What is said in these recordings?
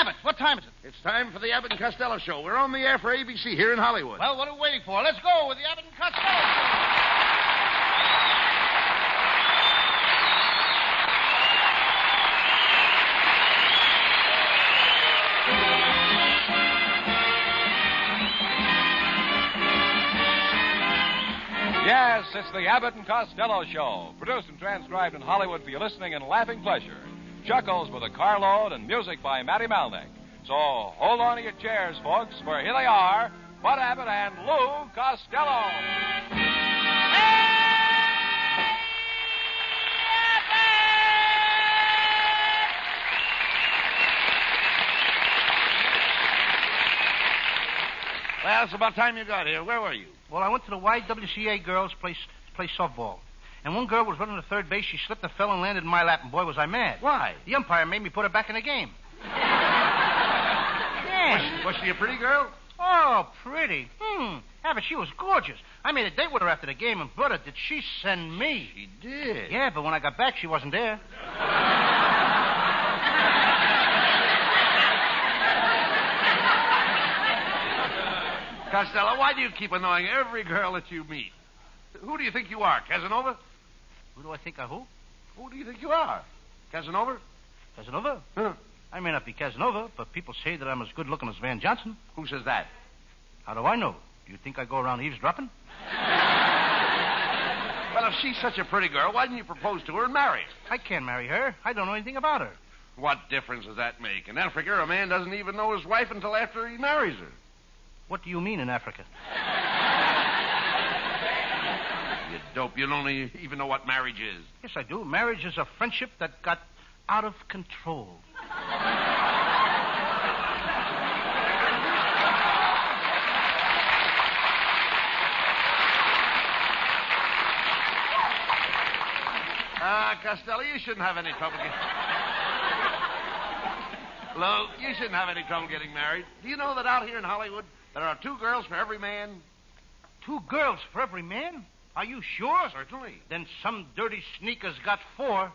Abbott, what time is it? It's time for the Abbott and Costello show. We're on the air for ABC here in Hollywood. Well, what are we waiting for? Let's go with the Abbott and Costello show. Yes, it's the Abbott and Costello Show, produced and transcribed in Hollywood for your listening and laughing pleasure. Chuckles with a carload and music by Matty Malnick. So hold on to your chairs, folks, for here they are, Bud Abbott and Lou Costello. Well, it's about time you got here. Where were you? Well, I went to the YWCA girls' play softball. And one girl was running to third base. She slipped and fell and landed in my lap, and boy, was I mad. Why? The umpire made me put her back in the game. Yeah. Was she a pretty girl? Oh, pretty. Abbott, she was gorgeous. I made a date with her after the game, and brother, did she send me. She did? Yeah, but when I got back, she wasn't there. Costello, why do you keep annoying every girl that you meet? Who do you think you are, Casanova? Who do I think of who? Who do you think you are? Casanova? Casanova? Huh? I may not be Casanova, but people say that I'm as good-looking as Van Johnson. Who says that? How do I know? Do you think I go around eavesdropping? Well, if she's such a pretty girl, why didn't you propose to her and marry her? I can't marry her. I don't know anything about her. What difference does that make? In Africa, a man doesn't even know his wife until after he marries her. What do you mean in Africa? You dope. You don't even know what marriage is. Yes, I do. Marriage is a friendship that got out of control. Costello, you shouldn't have any trouble Lou, you shouldn't have any trouble getting married. Do you know that out here in Hollywood, there are 2 girls for every man? 2 girls for every man? Are you sure? Certainly. Then some dirty sneakers got 4.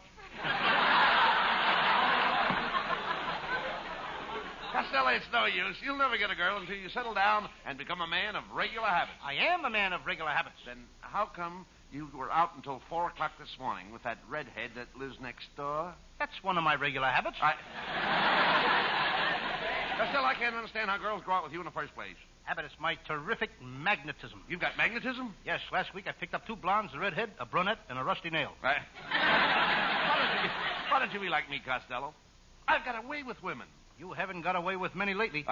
Costello, it's no use. You'll never get a girl until you settle down and become a man of regular habits. I am a man of regular habits. Then how come you were out until 4 o'clock this morning with that redhead that lives next door? That's one of my regular habits. Costello, I can't understand how girls go out with you in the first place. Abbott, it's my terrific magnetism. You've got magnetism? Yes, last week I picked up 2 blondes, a redhead, a brunette, and a rusty nail. Why don't you be like me, Costello? I've got a way with women. You haven't got away with many lately. Is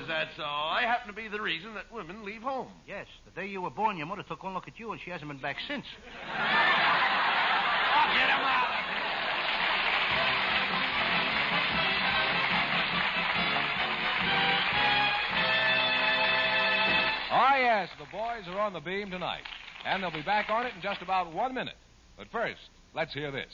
that so? I happen to be the reason that women leave home. Yes, the day you were born, your mother took one look at you, and she hasn't been back since. Oh, get him out of here. Ah, yes, the boys are on the beam tonight. And they'll be back on it in just about 1 minute. But first, let's hear this.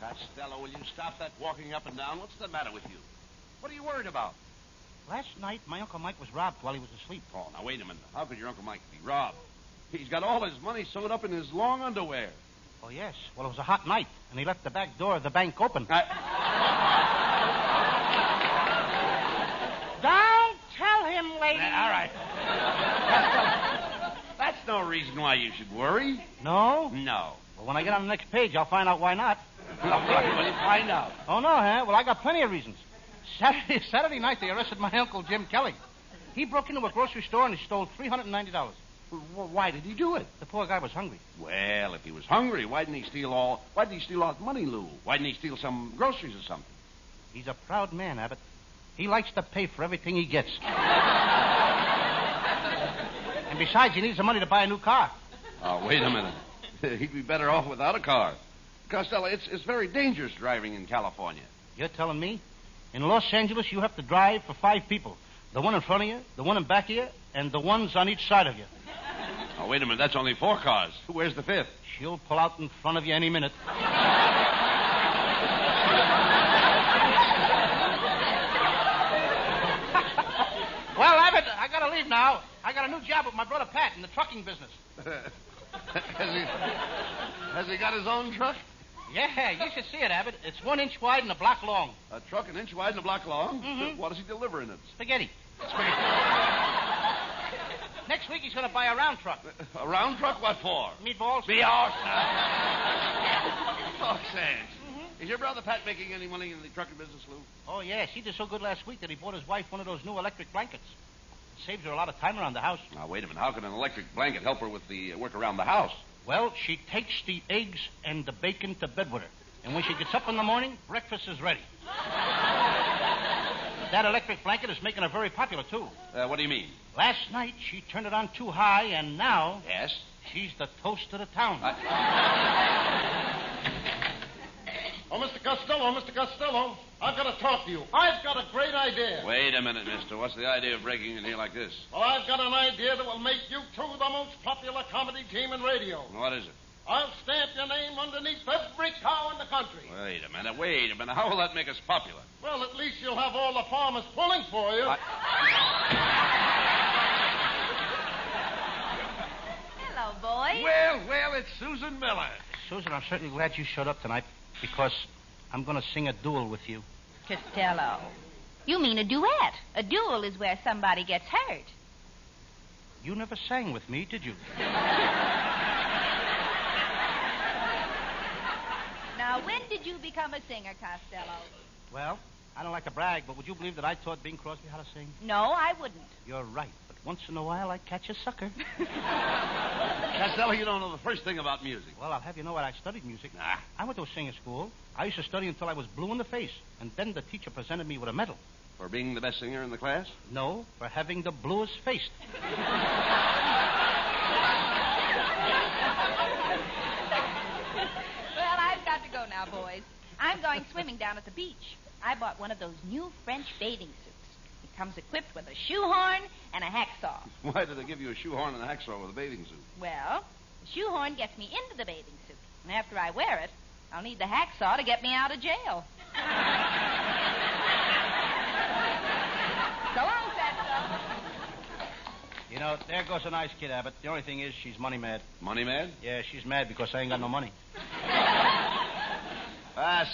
Costello, will you stop that walking up and down? What's the matter with you? What are you worried about? Last night, my Uncle Mike was robbed while he was asleep. Oh, now, wait a minute. How could your Uncle Mike be robbed? He's got all his money sewed up in his long underwear. Oh, yes. Well, it was a hot night, and he left the back door of the bank open. reason why you should worry. No? No. Well, when I get on the next page, I'll find out why not. All right, well, you find out. Oh, no, huh? Well, I got plenty of reasons. Saturday night, they arrested my Uncle Jim Kelly. He broke into a grocery store and he stole $390. Well, why did he do it? The poor guy was hungry. Well, if he was hungry, why didn't he steal all the money, Lou? Why didn't he steal some groceries or something? He's a proud man, Abbott. He likes to pay for everything he gets. And besides, he needs the money to buy a new car. Oh, wait a minute. He'd be better off without a car. Costello, it's very dangerous driving in California. You're telling me? In Los Angeles, you have to drive for 5 people. The one in front of you, the one in back of you, and the ones on each side of you. Oh, wait a minute. That's only 4 cars. Where's the 5th? She'll pull out in front of you any minute. Well, Abbott, I gotta leave now. I got a new job with my brother Pat in the trucking business. Has he got his own truck? Yeah, you should see it, Abbott. It's 1 inch wide and a block long. A truck 1 inch wide and a block long? Mm-hmm. What does he deliver in it? Spaghetti. Next week he's going to buy a round truck. A round truck? What for? Meatballs. Talk sense. Mm-hmm. Is your brother Pat making any money in the trucking business, Lou? Oh, yes. He did so good last week that he bought his wife one of those new electric blankets. It saves her a lot of time around the house. Now, wait a minute. How can an electric blanket help her with the work around the house? Well, she takes the eggs and the bacon to bed with her. And when she gets up in the morning, breakfast is ready. That electric blanket is making her very popular, too. What do you mean? Last night, she turned it on too high, and now... Yes? She's the toast of the town. Oh, Mr. Costello, I've got to talk to you. I've got a great idea. Wait a minute, mister. What's the idea of breaking in here like this? Well, I've got an idea that will make you two the most popular comedy team in radio. What is it? I'll stamp your name underneath every cow in the country. Wait a minute. How will that make us popular? Well, at least you'll have all the farmers pulling for you. Hello, boys. Well, it's Susan Miller. Susan, I'm certainly glad you showed up tonight because I'm going to sing a duel with you. Costello. You mean a duet. A duel is where somebody gets hurt. You never sang with me, did you? Now, when did you become a singer, Costello? Well, I don't like to brag, but would you believe that I taught Bing Crosby how to sing? No, I wouldn't. You're right, but once in a while I catch a sucker. Costello, you don't know the first thing about music. Well, I'll have you know what I studied music. Nah. I went to a singing school. I used to study until I was blue in the face, and then the teacher presented me with a medal. For being the best singer in the class? No, for having the bluest face. Well, I've got to go now, boys. I'm going swimming down at the beach. I bought one of those new French bathing suits. It comes equipped with a shoehorn and a hacksaw. Why did they give you a shoehorn and a hacksaw with a bathing suit? Well, the shoehorn gets me into the bathing suit. And after I wear it, I'll need the hacksaw to get me out of jail. So long, Costello. You know, there goes a nice kid, Abbott. The only thing is she's money mad. Money mad? Yeah, she's mad because I ain't got no money.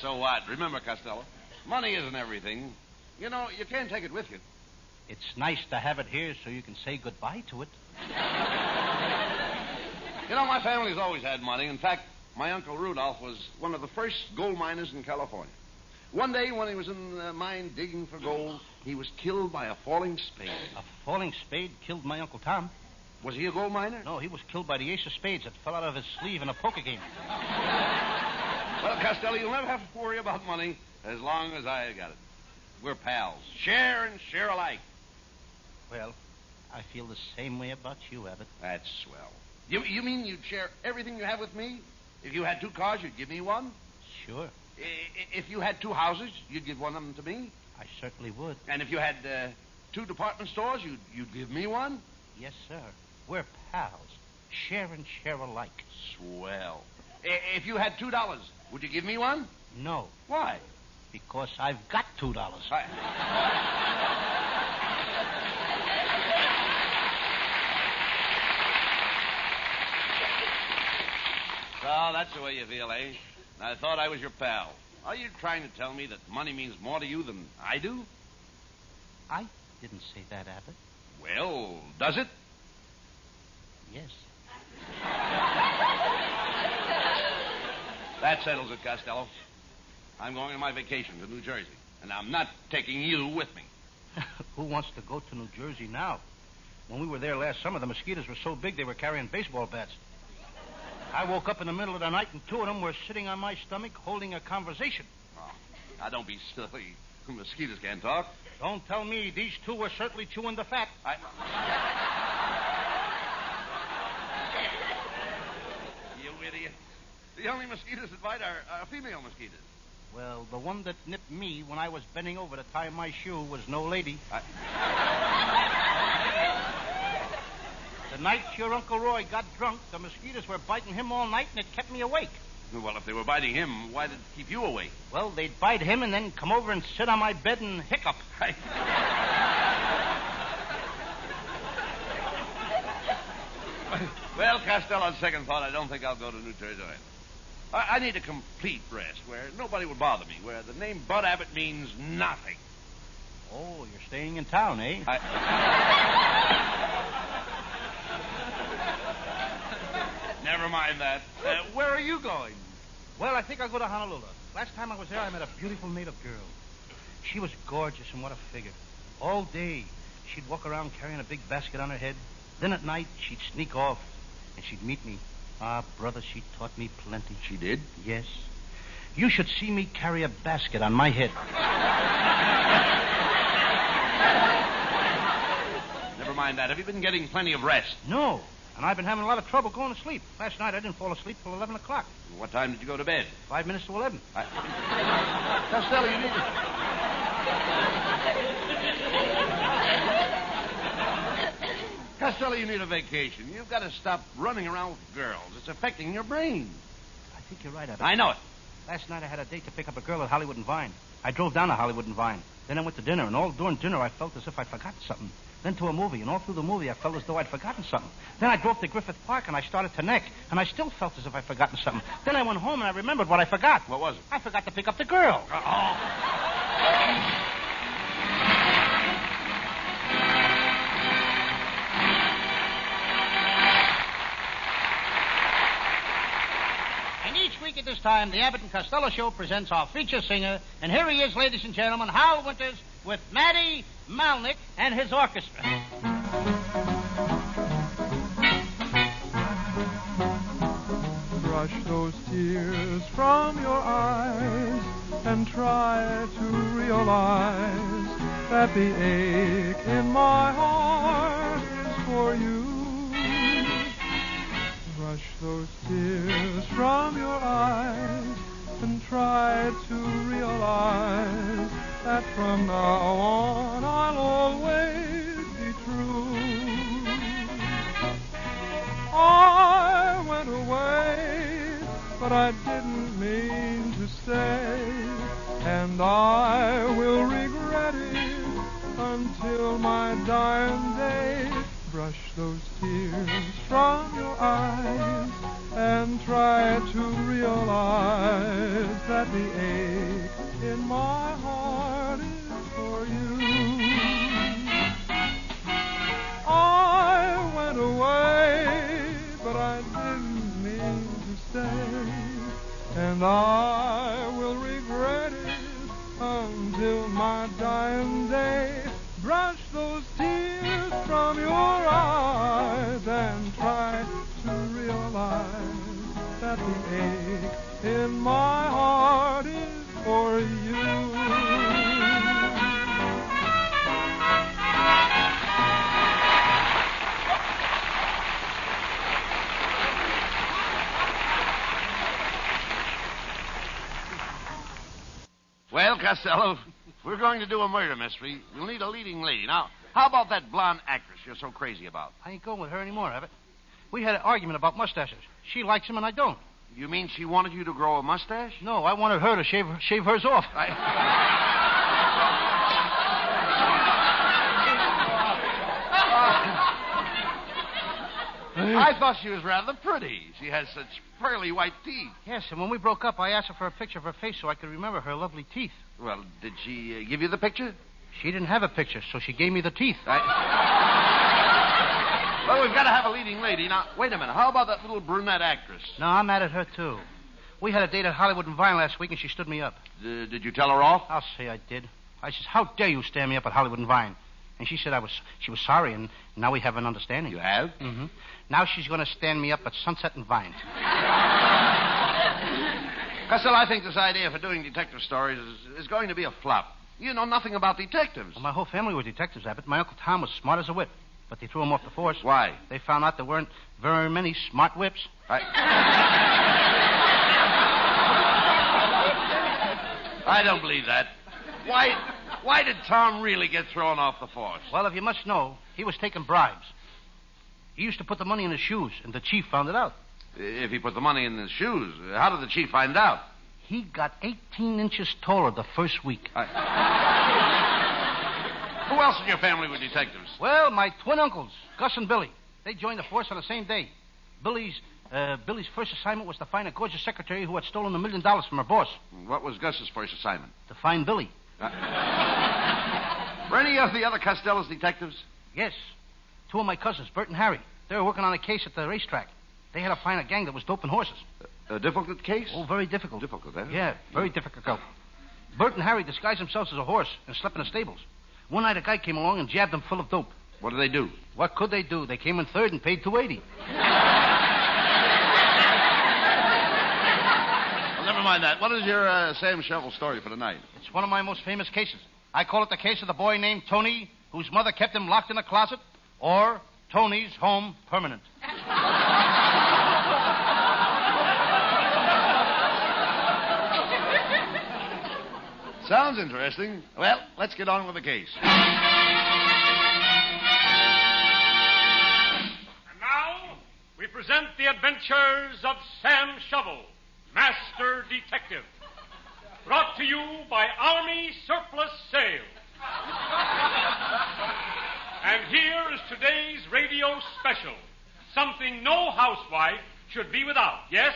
So what? Remember, Costello, money isn't everything. You know, you can't take it with you. It's nice to have it here so you can say goodbye to it. You know, my family's always had money. In fact, my Uncle Rudolph was one of the first gold miners in California. One day when he was in the mine digging for gold, he was killed by a falling spade. A falling spade killed my Uncle Tom. Was he a gold miner? No, he was killed by the ace of spades that fell out of his sleeve in a poker game. Well, Costello, you'll never have to worry about money as long as I got it. We're pals. Share and share alike. Well, I feel the same way about you, Abbott. That's swell. You mean you'd share everything you have with me? If you had 2 cars, you'd give me one? Sure. If you had 2 houses, you'd give one of them to me? I certainly would. And if you had 2 department stores, you'd give me one? Yes, sir. We're pals. Share and share alike. Swell. If you had $2, would you give me one? No. Why? Because I've got $2. So that's the way you feel, eh? I thought I was your pal. Are you trying to tell me that money means more to you than I do? I didn't say that, Abbott. Well, does it? Yes. That settles it, Costello. I'm going on my vacation to New Jersey, and I'm not taking you with me. Who wants to go to New Jersey now? When we were there last summer, the mosquitoes were so big they were carrying baseball bats. I woke up in the middle of the night, and two of them were sitting on my stomach holding a conversation. Oh, now, don't be silly. Mosquitoes can't talk. Don't tell me. These two were certainly chewing the fat. You idiot. The only mosquitoes that bite are female mosquitoes. Well, the one that nipped me when I was bending over to tie my shoe was no lady. The night your Uncle Roy got drunk, the mosquitoes were biting him all night, and it kept me awake. Well, if they were biting him, why did it keep you awake? Well, they'd bite him and then come over and sit on my bed and hiccup. Well, Costello, on second thought, I don't think I'll go to New Jersey. I need a complete rest where nobody will bother me, where the name Bud Abbott means nothing. Oh, you're staying in town, eh? Never mind that. Where are you going? Well, I think I'll go to Honolulu. Last time I was there, I met a beautiful native girl. She was gorgeous, and what a figure. All day, she'd walk around carrying a big basket on her head. Then at night, she'd sneak off, and she'd meet me. Ah, brother, she taught me plenty. She did? Yes. You should see me carry a basket on my head. Never mind that. Have you been getting plenty of rest? No, and I've been having a lot of trouble going to sleep. Last night, I didn't fall asleep till 11 o'clock. What time did you go to bed? 5 minutes to 11. Costello, you need Costello, you need a vacation. You've got to stop running around with girls. It's affecting your brain. I think you're right, Abbott. I know it. Last night I had a date to pick up a girl at Hollywood and Vine. I drove down to Hollywood and Vine. Then I went to dinner, and all during dinner I felt as if I'd forgotten something. Then to a movie, and all through the movie I felt as though I'd forgotten something. Then I drove to Griffith Park, and I started to neck, and I still felt as if I'd forgotten something. Then I went home, and I remembered what I forgot. What was it? I forgot to pick up the girl. And each week at this time, the Abbott and Costello Show presents our feature singer, and here he is, ladies and gentlemen, Hal Winters with Matty Malnick and his orchestra. Brush those tears from your eyes and try to realize that the ache in my heart is for you. Brush those tears from your eyes and try to realize that from now on I'll always be true. I went away, but I didn't mean to stay, and I will regret it until my dying day. Brush those tears from your eyes and try to realize that the ache in my heart is for you. I went away, but I didn't mean to stay, and I will regret it until my dying day. Brush those tears from your eyes and try to realize that the ache in my heart is for you. Well, Costello, we're going to do a murder mystery. We'll need a leading lady. Now, how about that blonde actress you're so crazy about? I ain't going with her anymore, Abbott. We had an argument about mustaches. She likes them and I don't. You mean she wanted you to grow a mustache? No, I wanted her to shave hers off. I thought she was rather pretty. She has such pearly white teeth. Yes, and when we broke up, I asked her for a picture of her face so I could remember her lovely teeth. Well, did she give you the picture? She didn't have a picture, so she gave me the teeth. Look, Well, we've got to have a leading lady. Now, wait a minute. How about that little brunette actress? No, I'm mad at her, too. We had a date at Hollywood and Vine last week, and she stood me up. Did you tell her off? I'll say I did. I says, how dare you stand me up at Hollywood and Vine? And she said she was sorry, and now we have an understanding. You have? Mm-hmm. Now she's going to stand me up at Sunset and Vine. Costello, I think this idea for doing detective stories is going to be a flop. You know nothing about detectives. Well, my whole family were detectives, Abbott. My Uncle Tom was smart as a whip, but they threw him off the force. Why? They found out there weren't very many smart whips. I don't believe that. Why did Tom really get thrown off the force? Well, if you must know, he was taking bribes. He used to put the money in his shoes, and the chief found it out. If he put the money in his shoes, how did the chief find out? He got 18 inches taller the first week. Who else in your family were detectives? Well, my twin uncles, Gus and Billy. They joined the force on the same day. Billy's first assignment was to find a gorgeous secretary who had stolen $1 million from her boss. What was Gus's first assignment? To find Billy. Were any of the other Costello's detectives? Yes. Two of my cousins, Bert and Harry. They were working on a case at the racetrack. They had to find a gang that was doping horses. A difficult case? Oh, very difficult. Difficult, eh? Yeah, very difficult. Bert and Harry disguised themselves as a horse and slept in the stables. One night a guy came along and jabbed them full of dope. What did they do? What could they do? They came in third and paid $280. Well, never mind that. What is your Sam Shovel story for tonight? It's one of my most famous cases. I call it the case of the boy named Tony, whose mother kept him locked in a closet, or Tony's Home Permanent. Sounds interesting. Well, let's get on with the case. And now, we present the adventures of Sam Shovel, Master Detective. Brought to you by Army Surplus Sales. And here is today's radio special. Something no housewife should be without. Yes,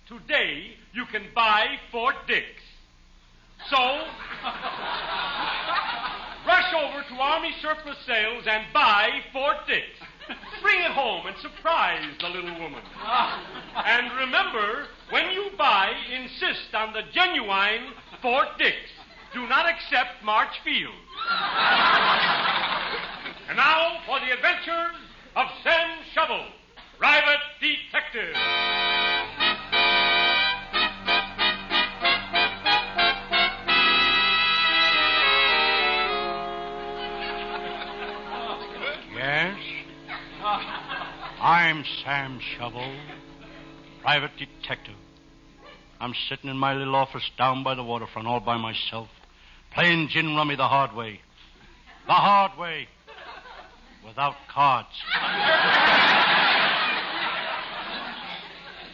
today you can buy Fort Dix. So, rush over to Army Surplus Sales and buy Fort Dix. Bring it home and surprise the little woman. And remember, when you buy, insist on the genuine Fort Dix. Do not accept Marchfield. And now for the adventures of Sam Shovel, Private Detective. Yes? I'm Sam Shovel, private detective. I'm sitting in my little office down by the waterfront all by myself, playing gin rummy the hard way. The hard way. Without cards.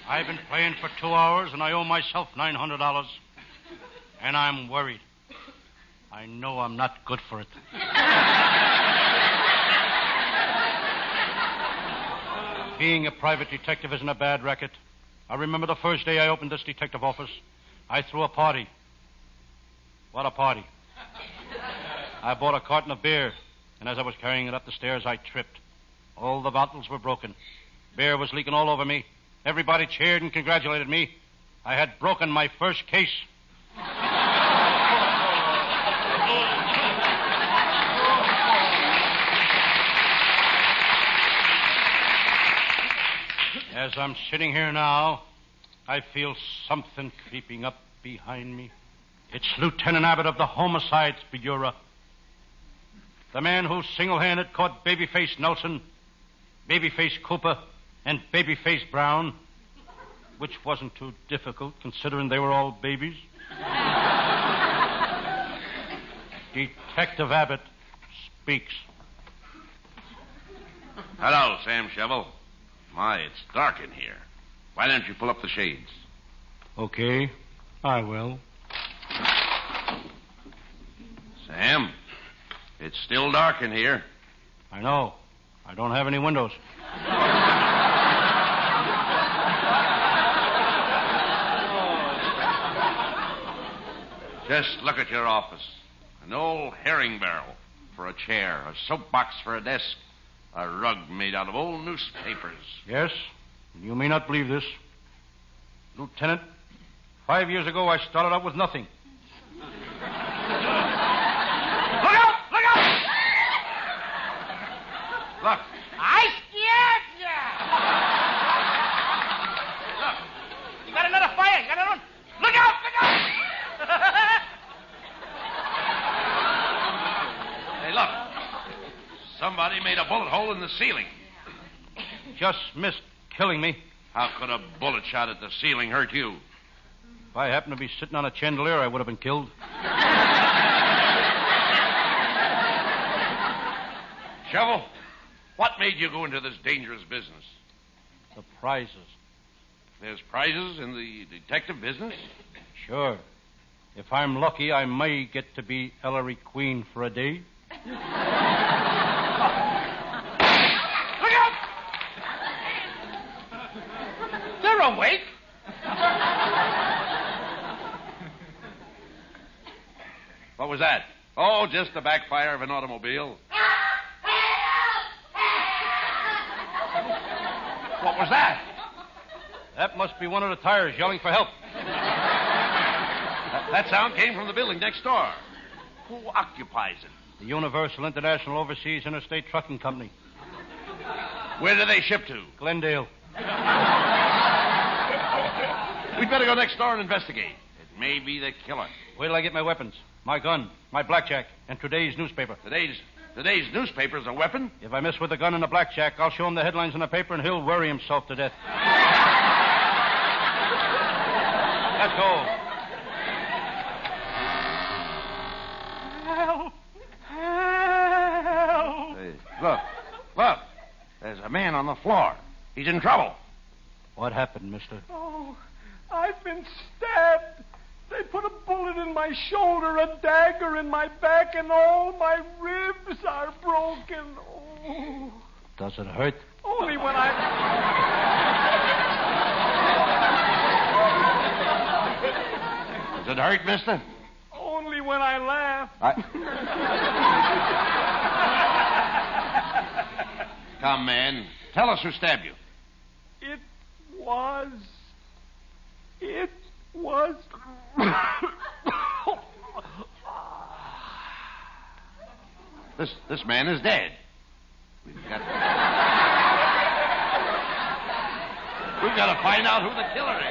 I've been playing for 2 hours, and I owe myself $900. And I'm worried. I know I'm not good for it. Being a private detective isn't a bad racket. I remember the first day I opened this detective office. I threw a party. What a party. I bought a carton of beer, and as I was carrying it up the stairs, I tripped. All the bottles were broken. Beer was leaking all over me. Everybody cheered and congratulated me. I had broken my first case. As I'm sitting here now, I feel something creeping up behind me. It's Lieutenant Abbott of the Homicides Bureau. The man who single-handed caught Babyface Nelson, Babyface Cooper, and Babyface Brown, which wasn't too difficult considering they were all babies. Detective Abbott speaks. Hello, Sam Shovel. My, it's dark in here. Why don't you pull up the shades? Okay, I will. Sam, it's still dark in here. I know. I don't have any windows. Just look at your office. An old herring barrel for a chair, a soapbox for a desk, A rug made out of old newspapers. Yes, you may not believe this. Lieutenant, 5 years ago I started out with nothing. Look out! Look out! Look. I scared you! Look, you got another fire. You got another one. Look out! Look out! Hey, look. Somebody made a bullet hole in the ceiling. Just missed killing me. How could a bullet shot at the ceiling hurt you? If I happened to be sitting on a chandelier, I would have been killed. Shovel, what made you go into this dangerous business? The prizes. There's prizes in the detective business? Sure. If I'm lucky, I may get to be Ellery Queen for a day. Look out! They're awake. What was that? Oh, just the backfire of an automobile. What was that? That must be one of the tires yelling for help. That sound came from the building next door. Who occupies it? The Universal International Overseas Interstate Trucking Company. Where do they ship to? Glendale. We'd better go next door and investigate. It may be the killer. Wait till I get my weapons, my gun, my blackjack, and today's newspaper. Today's newspaper's a weapon? If I mess with the gun and the blackjack, I'll show him the headlines in the paper and he'll worry himself to death. Let's go. Help! Help! Hey, look. There's a man on the floor. He's in trouble. What happened, mister? Oh, I've been stabbed. They put a bullet in my shoulder, a dagger in my back, and all my ribs are broken. Oh. Does it hurt? Only when I... Does it hurt, mister? Only when I laugh. Come, man. Tell us who stabbed you. It was... This man is dead. We've got to find out who the killer is.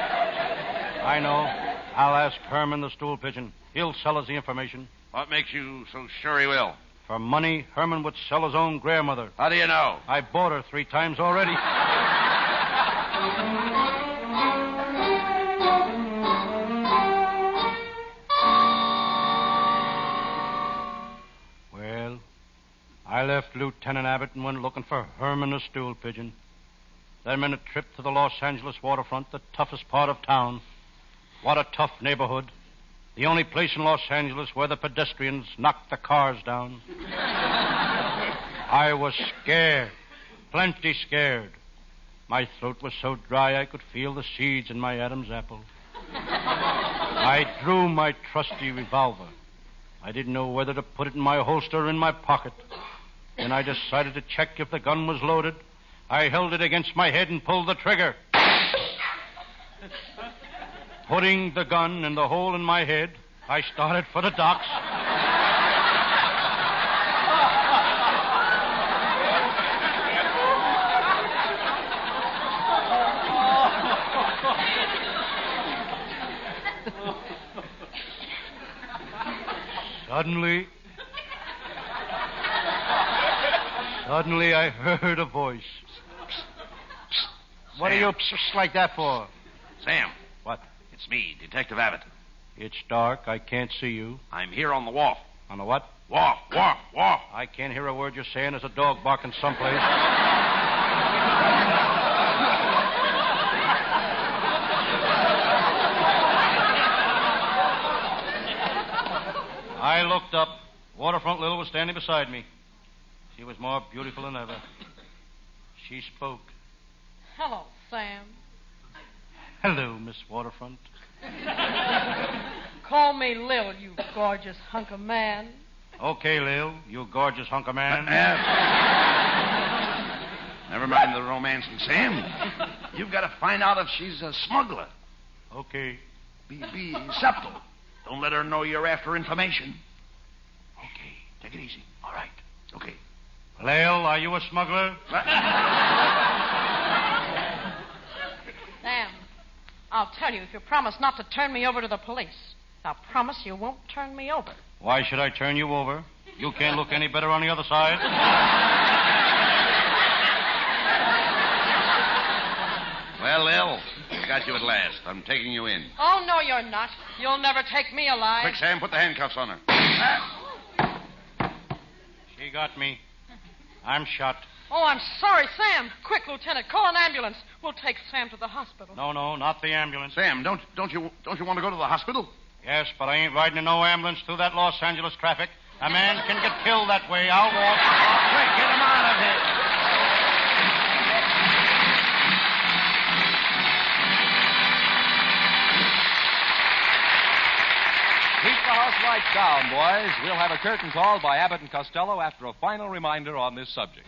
I know. I'll ask Herman the stool pigeon. He'll sell us the information. What makes you so sure he will? For money, Herman would sell his own grandmother. How do you know? I bought her 3 times already. Well, I left Lieutenant Abbott and went looking for Herman the stool pigeon. That meant a trip to the Los Angeles waterfront, the toughest part of town. What a tough neighborhood. The only place in Los Angeles where the pedestrians knock the cars down. I was scared, plenty scared. My throat was so dry I could feel the seeds in my Adam's apple. I drew my trusty revolver. I didn't know whether to put it in my holster or in my pocket. Then I decided to check if the gun was loaded. I held it against my head and pulled the trigger. Putting the gun in the hole in my head, I started for the docks. Suddenly, I heard a voice. What are you like that for? Sam. What? It's me, Detective Abbott. It's dark. I can't see you. I'm here on the wharf. On the what? Wharf. I can't hear a word you're saying. There's a dog barking someplace. I looked up. Waterfront Lil was standing beside me. She was more beautiful than ever. She spoke. Hello, Sam. Hello, Miss Waterfront. Call me Lil, you gorgeous hunk of man. Okay, Lil, you gorgeous hunk of man. Never mind the romancing, Sam. You've got to find out if she's a smuggler. Okay. Be subtle. Don't let her know you're after information. Okay, take it easy. All right. Okay. Lale, are you a smuggler? Sam, I'll tell you if you promise not to turn me over to the police. Now, promise you won't turn me over. Why should I turn you over? You can't look any better on the other side. Well, Lil, I got you at last. I'm taking you in. Oh, no, you're not. You'll never take me alive. Quick, Sam, put the handcuffs on her. She got me. I'm shot. Oh, I'm sorry, Sam. Quick, Lieutenant, call an ambulance. We'll take Sam to the hospital. No, not the ambulance. Sam, don't you want to go to the hospital? Yes, but I ain't riding in no ambulance through that Los Angeles traffic. A man can get killed that way. I'll walk. Quick, get him out of here. Keep the house lights down, boys. We'll have a curtain call by Abbott and Costello after a final reminder on this subject.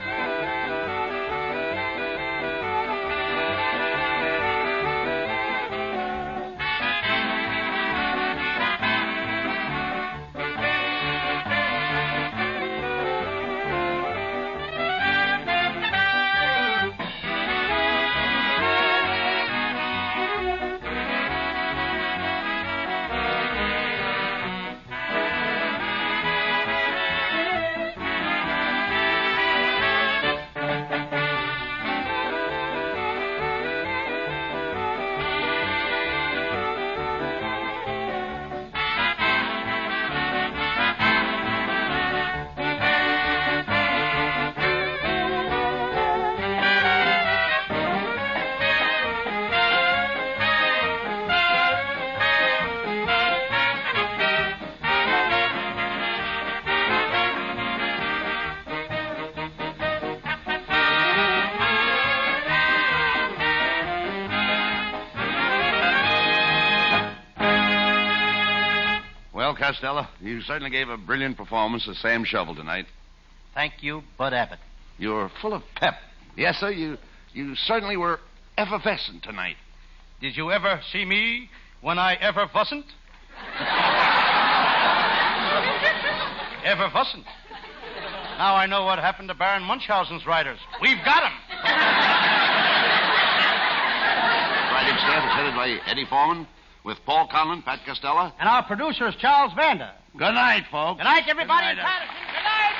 Well, Costello, you certainly gave a brilliant performance as Sam Shovel tonight. Thank you, Bud Abbott. You're full of pep. Yes, sir, you certainly were effervescent tonight. Did you ever see me when I ever wasn't? Ever wasn't. Now I know what happened to Baron Munchausen's riders. We've got 'em. Writing staff is headed by Eddie Foreman, with Paul Conlon, Pat Costello. And our producer is Charles Vander. Good night, folks. Good night, everybody. Good night, Patterson. Good night.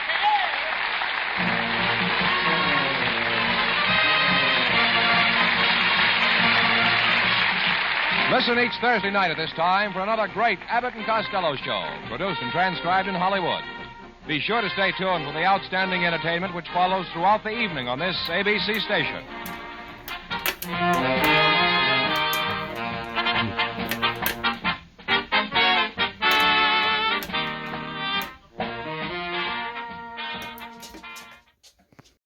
Listen each Thursday night at this time for another great Abbott and Costello show, produced and transcribed in Hollywood. Be sure to stay tuned for the outstanding entertainment which follows throughout the evening on this ABC station.